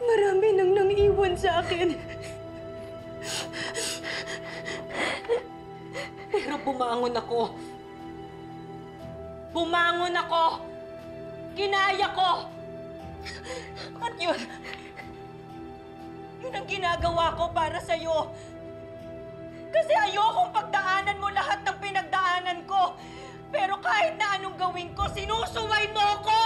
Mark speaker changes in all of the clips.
Speaker 1: Marami nang nang-iwan sa akin. Pero bumangon ako. Bumangon ako! Kinaya ko! At yun ang ginagawa ko para sa'yo. Kasi ayokong pagdaanan mo lahat ng pinagdaanan ko. Pero kahit na anong gawin ko, sinusuway mo ko!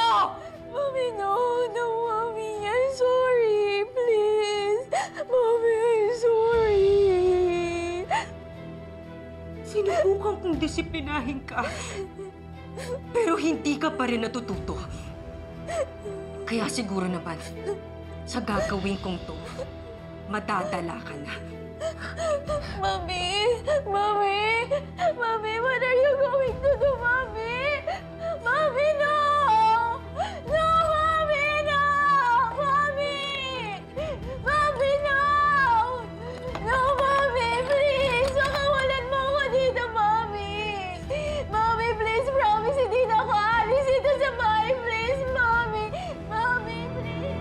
Speaker 2: Mommy, no, Mommy. I'm sorry, please. Mommy, I'm sorry.
Speaker 1: Sinubukan kong disiplinahin ka. Pero hindi ka pa rin natututo. Kaya siguro naman, sa gagawin kong to, madadala ka na.
Speaker 2: Mommy! Mommy! Mommy, what are you going to do, Mommy? Mommy, no! No, Mommy, no! Mommy! Mommy, no! No, Mommy, please! Makawalan mo ako dito, Mommy! Mommy, please, promise, hindi na ako alis dito sa bahay, please, Mommy! Mommy, please!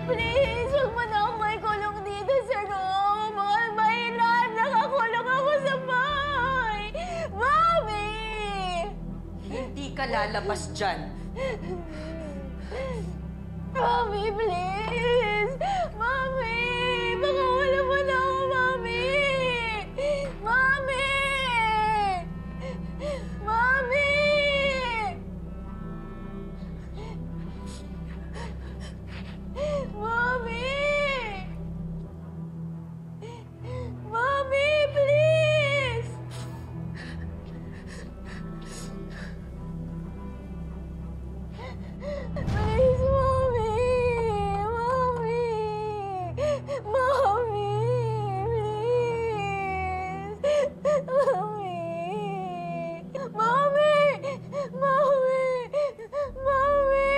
Speaker 2: Please, huwag mo na ako maikulong dito sa loob. Mahal, mahirap. Nakakulong ako sa bahay. Mommy!
Speaker 1: Hindi ka lalabas dyan.
Speaker 2: Mommy, please! Mommy! Pakawalan mo na ako, Mommy! Mommy! Mommy! Mommy! Mommy, please! Please, Mommy! Mommy! Mommy! Please! Mommy! Mommy! Mommy! Mommy!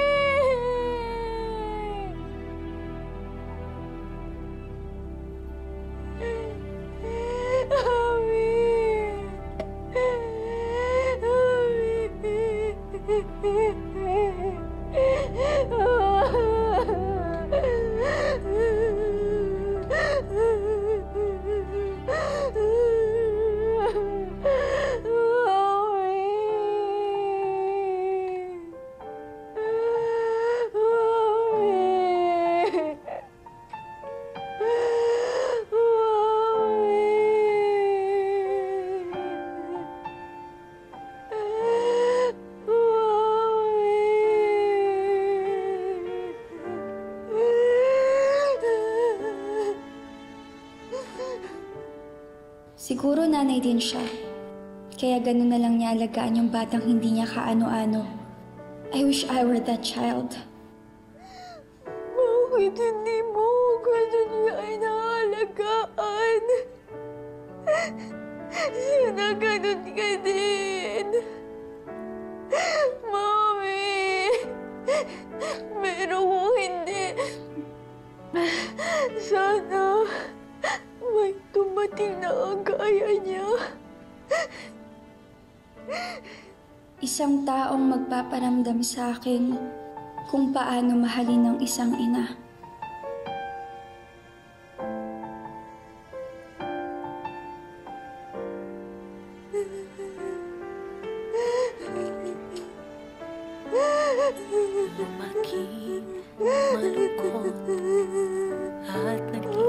Speaker 3: Siguro nanay din siya. Kaya ganun na lang niya alagaan yung batang hindi niya kaano-ano. I wish I were that child.
Speaker 2: Bakit hindi mo ganun niya inaalagaan? Sana ganun ka din. Mommy! Pero kung hindi, sana may dumating na ang gaya niya.
Speaker 3: Isang taong magpaparamdam sa akin kung paano mahalin ng isang ina.
Speaker 4: Lumaking malungkot at naging